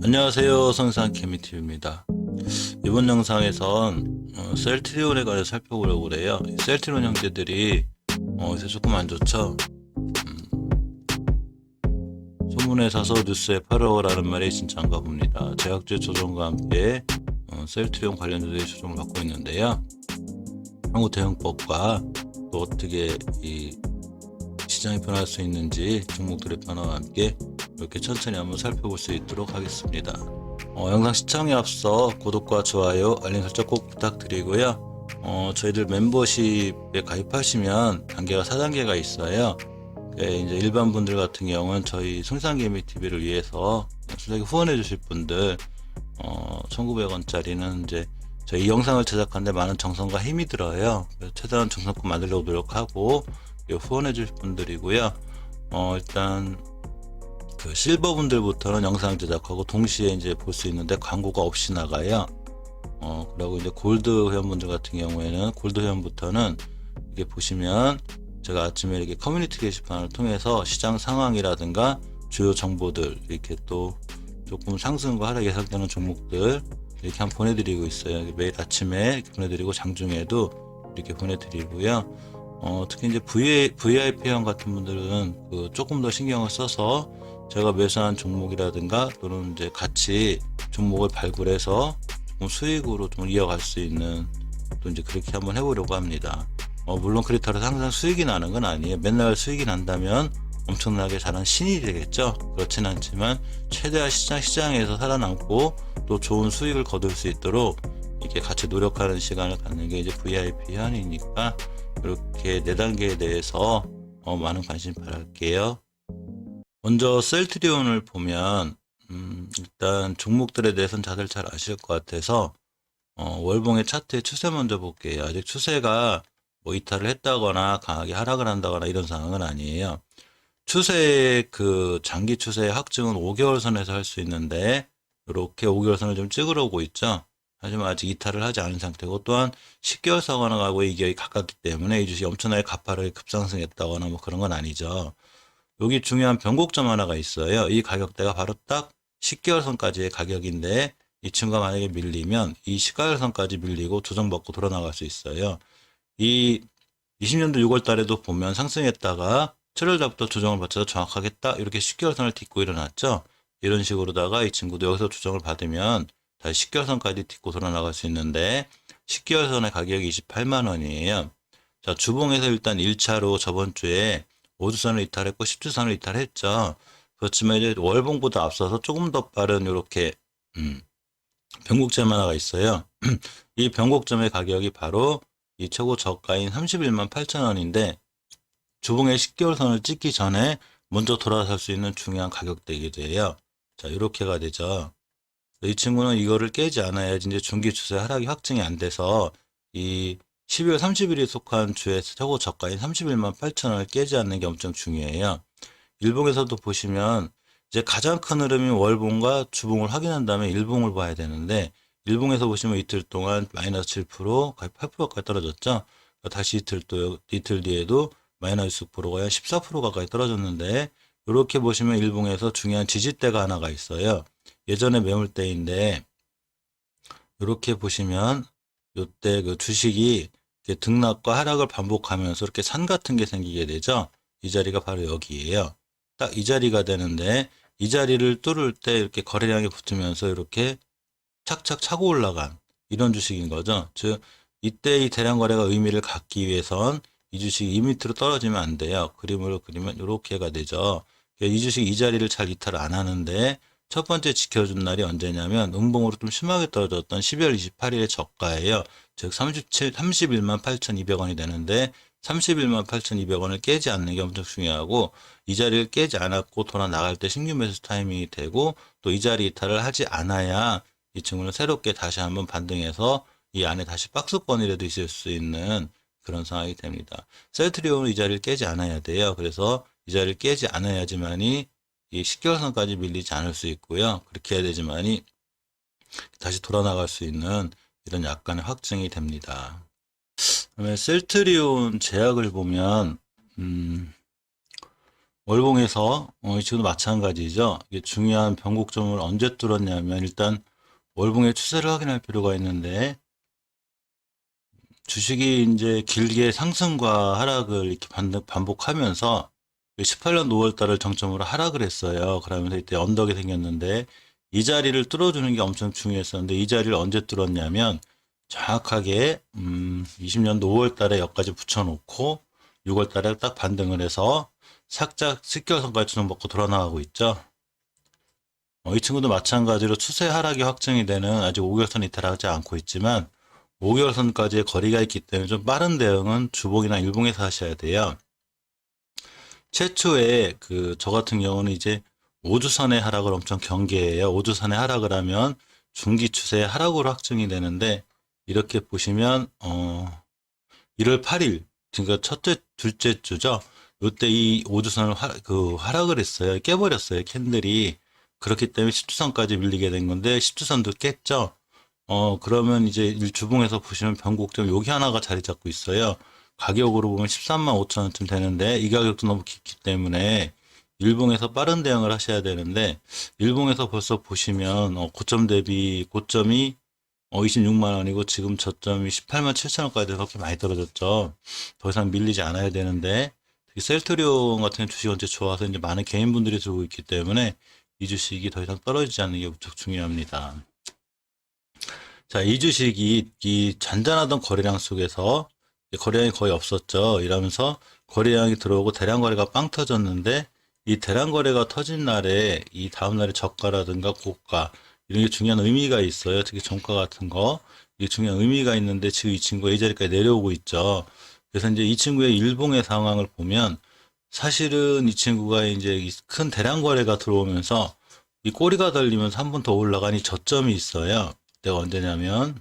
안녕하세요. 성산 케미TV입니다. 이번 영상에선 셀트리온에 관해서 살펴보려고 그래요. 셀트리온 형제들이 요새 조금 안 좋죠. 소문에 사서 뉴스에 팔아오라는 말이 진짜인가 봅니다. 제약제 조정과 함께 셀트리온 관련주들이 조정을 받고 있는데요. 향후 대응법과 또 어떻게 이 시장이 변할 수 있는지 종목들의 변화와 함께 이렇게 천천히 한번 살펴볼 수 있도록 하겠습니다. 영상 시청에 앞서 구독과 좋아요, 알림 설정 꼭 부탁드리고요. 저희들 멤버십에 가입하시면 단계가 4단계가 있어요. 이제 일반 분들 같은 경우는 저희 성산개미TV를 위해서 순하게 후원해 주실 분들 1900원짜리는 이제 저희 영상을 제작하는데 많은 정성과 힘이 들어요. 그래서 최대한 정성껏 만들려고 노력하고 후원해 주실 분들이고요. 일단 그 실버 분들부터는 영상 제작하고 동시에 이제 볼 수 있는데 광고가 없이 나가요. 그리고 이제 골드 회원분들 같은 경우에는 골드 회원부터는 이게 보시면 제가 아침에 이렇게 커뮤니티 게시판을 통해서 시장 상황이라든가 주요 정보들 이렇게 또 조금 상승과 하락 예상되는 종목들 이렇게 한번 보내드리고 있어요. 매일 아침에 이렇게 보내드리고 장중에도 이렇게 보내드리고요. 특히 이제 VIP 회원 같은 분들은 그 조금 더 신경을 써서 제가 매수한 종목이라든가 또는 이제 같이 종목을 발굴해서 조금 수익으로 좀 이어갈 수 있는 또 이제 그렇게 한번 해보려고 합니다. 물론 그렇다고 항상 수익이 나는 건 아니에요. 맨날 수익이 난다면 엄청나게 잘한 신이 되겠죠. 그렇진 않지만 최대한 시장에서 살아남고 또 좋은 수익을 거둘 수 있도록 이렇게 같이 노력하는 시간을 갖는 게 이제 VIP 회원이니까 이렇게 4단계에 대해서 많은 관심 바랄게요. 먼저 셀트리온을 보면 일단 종목들에 대해서는 다들 잘 아실 것 같아서 월봉의 차트의 추세 먼저 볼게요. 아직 추세가 뭐 이탈을 했다거나 강하게 하락을 한다거나 이런 상황은 아니에요. 추세의 그 장기 추세의 확증은 5개월 선에서 할 수 있는데 이렇게 5개월 선을 좀 찍으러 오고 있죠. 하지만 아직 이탈을 하지 않은 상태고 또한 10개월 선하고 이게 가깝기 때문에 이 주식이 엄청나게 가파르게 급상승했다거나 뭐 그런 건 아니죠. 여기 중요한 변곡점 하나가 있어요. 이 가격대가 바로 딱 10개월 선까지의 가격인데 이 친구가 만약에 밀리면 이 10개월 선까지 밀리고 조정받고 돌아나갈 수 있어요. 이 20년도 6월 달에도 보면 상승했다가 7월 달부터 조정을 받쳐서 정확하게 딱 이렇게 10개월 선을 딛고 일어났죠. 이런 식으로다가 이 친구도 여기서 조정을 받으면 다시 10개월 선까지 딛고 돌아나갈 수 있는데 10개월 선의 가격이 28만 원이에요. 자, 주봉에서 일단 1차로 저번 주에 5주선을 이탈했고 10주선을 이탈했죠. 그렇지만 이제 월봉보다 앞서서 조금 더 빠른 이렇게 변곡점 하나가 있어요. 이 변곡점의 가격이 바로 이 최고 저가인 31만 8천 원인데 주봉의 10개월 선을 찍기 전에 먼저 돌아설 수 있는 중요한 가격대이기도 해요. 자, 이렇게가 되죠. 이 친구는 이거를 깨지 않아야지 이제 중기 추세 하락이 확정이 안 돼서 이 12월 30일에 속한 주에서 최고 저가인 31만 8천 원을 깨지 않는 게 엄청 중요해요. 일봉에서도 보시면 이제 가장 큰 흐름이 월봉과 주봉을 확인한 다음에 일봉을 봐야 되는데 일봉에서 보시면 이틀 동안 마이너스 7% 거의 8%까지 떨어졌죠. 다시 이틀 뒤에도 마이너스 6%가 14% 가까이 떨어졌는데 이렇게 보시면 일봉에서 중요한 지지대가 하나가 있어요. 예전에 매물대인데 이렇게 보시면 이때 그 주식이 등락과 하락을 반복하면서 이렇게 산 같은 게 생기게 되죠. 이 자리가 바로 여기예요. 딱 이 자리가 되는데 이 자리를 뚫을 때 이렇게 거래량이 붙으면서 이렇게 착착 차고 올라간 이런 주식인 거죠. 즉 이때 이 대량 거래가 의미를 갖기 위해선 이 주식이 이 밑으로 떨어지면 안 돼요. 그림으로 그리면 이렇게가 되죠. 이 주식이 이 자리를 잘 이탈을 안 하는데 첫 번째 지켜준 날이 언제냐면 음봉으로 좀 심하게 떨어졌던 12월 28일의 저가예요. 즉 31만 8,200원이 되는데 31만 8,200원을 깨지 않는 게 엄청 중요하고 이 자리를 깨지 않았고 돌아 나갈 때 신규 매수 타이밍이 되고 또 이 자리 이탈을 하지 않아야 이 친구는 새롭게 다시 한번 반등해서 이 안에 다시 박스권이라도 있을 수 있는 그런 상황이 됩니다. 셀트리온은 이 자리를 깨지 않아야 돼요. 그래서 이 자리를 깨지 않아야지만이 이 10개월 선까지 밀리지 않을 수 있고요. 그렇게 해야 되지만이 다시 돌아나갈 수 있는 이런 약간의 확증이 됩니다. 그다음에 셀트리온 제약을 보면 월봉에서 이 친구도 마찬가지죠. 이게 중요한 변곡점을 언제 뚫었냐면 일단 월봉의 추세를 확인할 필요가 있는데 주식이 이제 길게 상승과 하락을 이렇게 반복하면서 18년 5월 달을 정점으로 하락을 했어요. 그러면서 이때 언덕이 생겼는데 이 자리를 뚫어주는 게 엄청 중요했었는데 이 자리를 언제 뚫었냐면 정확하게 20년도 5월 달에 여기까지 붙여놓고 6월 달에 딱 반등을 해서 살짝 10개월선까지 주목받고 돌아나가고 있죠. 이 친구도 마찬가지로 추세 하락이 확정이 되는 아직 5개월선 이탈하지 않고 있지만 5개월선까지의 거리가 있기 때문에 좀 빠른 대응은 주봉이나 일봉에서 하셔야 돼요. 최초에 저 같은 경우는 이제 5주선의 하락을 엄청 경계해요. 5주선의 하락을 하면 중기 추세 하락으로 확정이 되는데 이렇게 보시면 1월 8일 그러니까 첫째 둘째 주죠. 요때 이 5주선을 하락을 했어요. 깨버렸어요. 캔들이. 그렇기 때문에 10주선까지 밀리게 된 건데 10주선도 깼죠. 그러면 이제 주봉에서 보시면 변곡점 여기 하나가 자리 잡고 있어요. 가격으로 보면 13만 5천 원쯤 되는데 이 가격도 너무 깊기 때문에 일봉에서 빠른 대응을 하셔야 되는데 일봉에서 벌써 보시면 고점 대비 고점이 26만 원이고 지금 저점이 18만 7천 원까지 그렇게 많이 떨어졌죠. 더 이상 밀리지 않아야 되는데 특히 셀트리온 같은 주식 원체 좋아서 이제 많은 개인분들이 들고 있기 때문에 이 주식이 더 이상 떨어지지 않는 게 무척 중요합니다. 자, 이 주식이 이 잔잔하던 거래량 속에서 거래량이 거의 없었죠. 이러면서 거래량이 들어오고 대량 거래가 빵 터졌는데 이 대량 거래가 터진 날에 이 다음 날에 저가라든가 고가 이런 게 중요한 의미가 있어요. 특히 종가 같은 거 이게 중요한 의미가 있는데 지금 이 친구가 이 자리까지 내려오고 있죠. 그래서 이제 이 친구의 일봉의 상황을 보면 사실은 이 친구가 이제 큰 대량 거래가 들어오면서 이 꼬리가 달리면서 한 번 더 올라가니 저점이 있어요. 그때가 언제냐면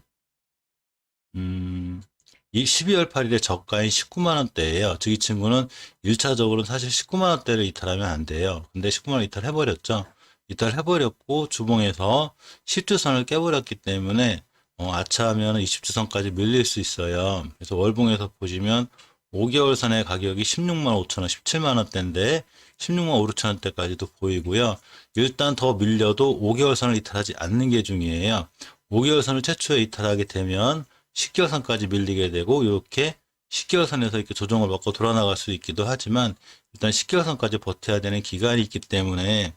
이 12월 8일에 저가인 19만 원대예요. 즉 이 친구는 1차적으로는 사실 19만 원대를 이탈하면 안 돼요. 근데 19만 원 이탈해버렸죠. 이탈해버렸고 주봉에서 10주선을 깨버렸기 때문에 아차하면 20주선까지 밀릴 수 있어요. 그래서 월봉에서 보시면 5개월 선의 가격이 16만 5천 원, 17만 원대인데 16만 5천 원대까지도 보이고요. 일단 더 밀려도 5개월 선을 이탈하지 않는 게 중요해요. 5개월 선을 최초에 이탈하게 되면 10개월 선까지 밀리게 되고 이렇게 10개월 선에서 이렇게 조정을 받고 돌아나갈 수 있기도 하지만 일단 10개월 선까지 버텨야 되는 기간이 있기 때문에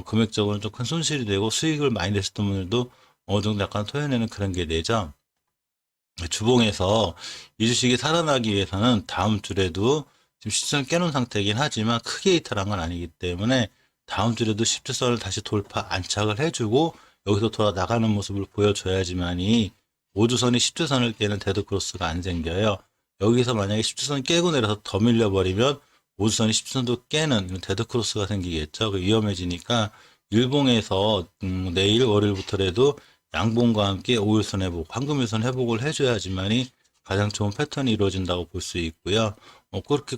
금액적으로는 좀 큰 손실이 되고 수익을 많이 냈었던 분들도 어느 정도 약간 토해내는 그런 게 되죠. 주봉에서 이 주식이 살아나기 위해서는 다음 주에도 지금 시선을 깨놓은 상태이긴 하지만 크게 이탈한 건 아니기 때문에 다음 주에도 10주선을 다시 돌파 안착을 해주고 여기서 돌아 나가는 모습을 보여줘야지만이 5주선이 10주선을 깨는 데드크로스가 안 생겨요. 여기서 만약에 10주선 깨고 내려서 더 밀려버리면 5주선이 10주선도 깨는 데드크로스가 생기겠죠. 위험해지니까 일봉에서 내일 월요일부터라도 양봉과 함께 5일선 회복, 황금일선 회복을 해줘야지만이 가장 좋은 패턴이 이루어진다고 볼 수 있고요.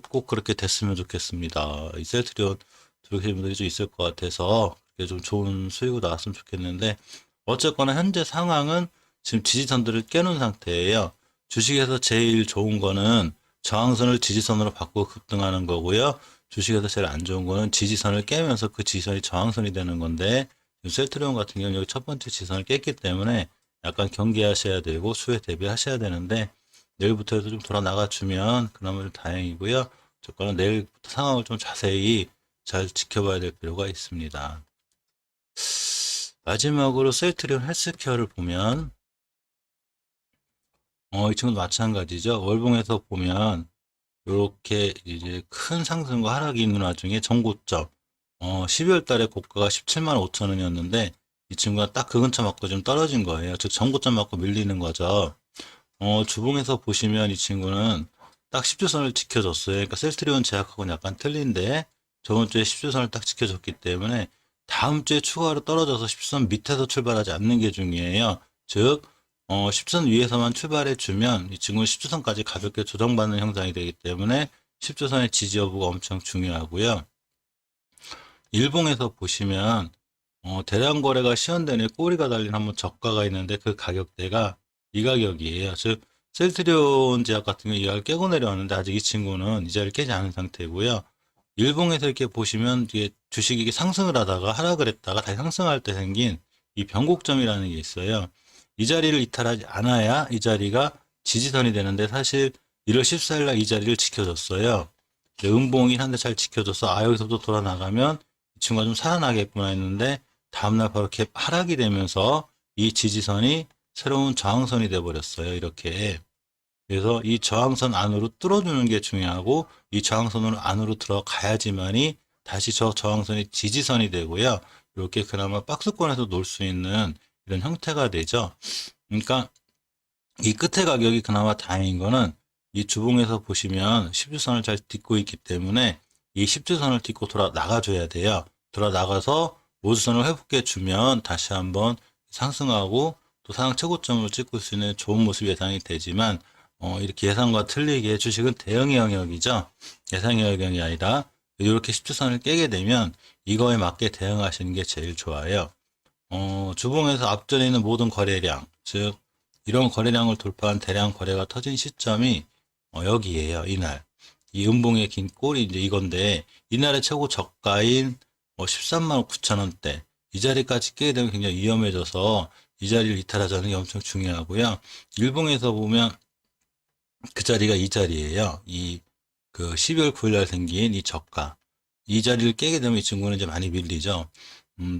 꼭 그렇게 됐으면 좋겠습니다. 이 셀트리온 들으시는 분들이 좀 있을 것 같아서 좀 좋은 수익으로 나왔으면 좋겠는데 어쨌거나 현재 상황은 지금 지지선들을 깨놓은 상태예요. 주식에서 제일 좋은 거는 저항선을 지지선으로 바꾸고 급등하는 거고요. 주식에서 제일 안 좋은 거는 지지선을 깨면서 그 지지선이 저항선이 되는 건데 셀트리온 같은 경우는 여기 첫 번째 지지선을 깼기 때문에 약간 경계하셔야 되고 수에 대비하셔야 되는데 내일부터라도 좀 돌아 나가주면 그나마 좀 다행이고요. 조건은 내일부터 상황을 좀 자세히 잘 지켜봐야 될 필요가 있습니다. 마지막으로 셀트리온 헬스케어를 보면 이 친구도 마찬가지죠. 월봉에서 보면 이렇게 이제 큰 상승과 하락이 있는 와중에 전고점 12월 달에 고가가 17만 5천 원이었는데 이 친구가 딱 그 근처 맞고 좀 떨어진 거예요. 즉 전고점 맞고 밀리는 거죠. 주봉에서 보시면 이 친구는 딱 10주선을 지켜줬어요. 그러니까 셀트리온 제약하고는 약간 틀린데 저번 주에 10주선을 딱 지켜줬기 때문에 다음 주에 추가로 떨어져서 10주선 밑에서 출발하지 않는 게 중요해요. 즉 10선 위에서만 출발해 주면 이 친구는 10주선까지 가볍게 조정받는 형상이 되기 때문에 10주선의 지지 여부가 엄청 중요하고요. 일봉에서 보시면 대량 거래가 시연되는 꼬리가 달린 한번 저가가 있는데 그 가격대가 이 가격이에요. 즉 셀트리온 제약 같은 경우 이 가격 깨고 내려왔는데 아직 이 친구는 이 자리를 깨지 않은 상태고요. 일봉에서 이렇게 보시면 이게 주식이 이게 상승을 하다가 하락을 했다가 다시 상승할 때 생긴 이 변곡점이라는 게 있어요. 이 자리를 이탈하지 않아야 이 자리가 지지선이 되는데 사실 1월 14일 날 이 자리를 지켜줬어요. 음봉이 한 대 잘 지켜줘서 여기서부터 돌아 나가면 이 친구가 좀 살아나겠구나 했는데 다음날 바로 갭 하락이 되면서 이 지지선이 새로운 저항선이 돼 버렸어요. 이렇게. 그래서 이 저항선 안으로 뚫어주는 게 중요하고 이 저항선으로 안으로 들어가야지만이 다시 저 저항선이 지지선이 되고요. 이렇게 그나마 박스권에서 놀 수 있는 이런 형태가 되죠. 그러니까 이 끝에 가격이 그나마 다행인 거는 이 주봉에서 보시면 10주선을 잘 딛고 있기 때문에 이 10주선을 딛고 돌아 나가줘야 돼요. 돌아 나가서 5주선을 회복해 주면 다시 한번 상승하고 또 상황 최고점을 찍을 수 있는 좋은 모습이 예상이 되지만 이렇게 예상과 틀리게 주식은 대응의 영역이죠. 예상의 영역이 아니라 이렇게 10주선을 깨게 되면 이거에 맞게 대응하시는 게 제일 좋아요. 주봉에서 앞전에 있는 모든 거래량, 즉 이런 거래량을 돌파한 대량 거래가 터진 시점이 여기에요. 이날. 이 음봉의 긴 꼴이 이제 이건데 이날의 최고 저가인 13만 9천 원대 이 자리까지 깨게 되면 굉장히 위험해져서 이 자리를 이탈하자는 게 엄청 중요하고요. 일봉에서 보면 그 자리가 이 자리예요. 그 12월 9일 날 생긴 이 저가. 이 자리를 깨게 되면 이 친구는 이제 많이 밀리죠.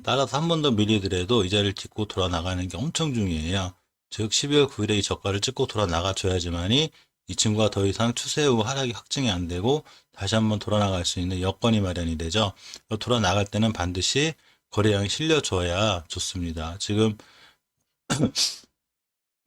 따라서 한 번 더 밀리더라도 이 자리를 딛고 돌아 나가는 게 엄청 중요해요. 즉 12월 9일에 이 저가를 찍고 돌아 나가줘야지만이 이 친구가 더 이상 추세 후 하락이 확증이 안 되고 다시 한번 돌아 나갈 수 있는 여건이 마련이 되죠. 돌아 나갈 때는 반드시 거래량이 실려줘야 좋습니다. 지금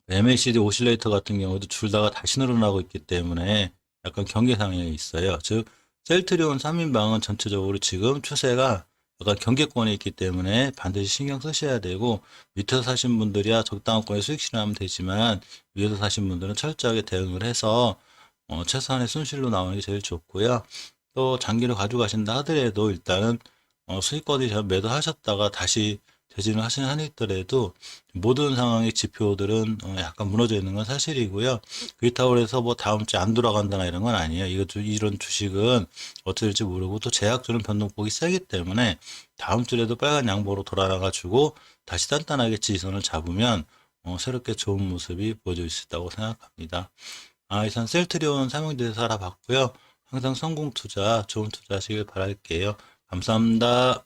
MACD 오실레이터 같은 경우도 둘 다가 다시 늘어나고 있기 때문에 약간 경계상에 있어요. 즉 셀트리온 3인방은 전체적으로 지금 추세가 약간 경계권에 있기 때문에 반드시 신경 쓰셔야 되고 밑에서 사신 분들이야 적당한권에 수익 실현하면 되지만 위에서 사신 분들은 철저하게 대응을 해서 최소한의 손실로 나오는 게 제일 좋고요. 또 장기로 가져가신다 하더라도 일단은 수익권이 매도하셨다가 다시 되지는 하시는 한이 있더라도 모든 상황의 지표들은 약간 무너져 있는 건 사실이고요. 그렇다고 해서 뭐 다음 주에 안 돌아간다나 이런 건 아니에요. 이런 주식은 어떻게 될지 모르고 또 제약주는 변동폭이 세기 때문에 다음 주에도 빨간 양보로 돌아나가지고 다시 단단하게 지지선을 잡으면 새롭게 좋은 모습이 보여질 수 있다고 생각합니다. 이상 셀트리온 사명에 대해서 알아봤고요. 항상 성공 투자, 좋은 투자 하시길 바랄게요. 감사합니다.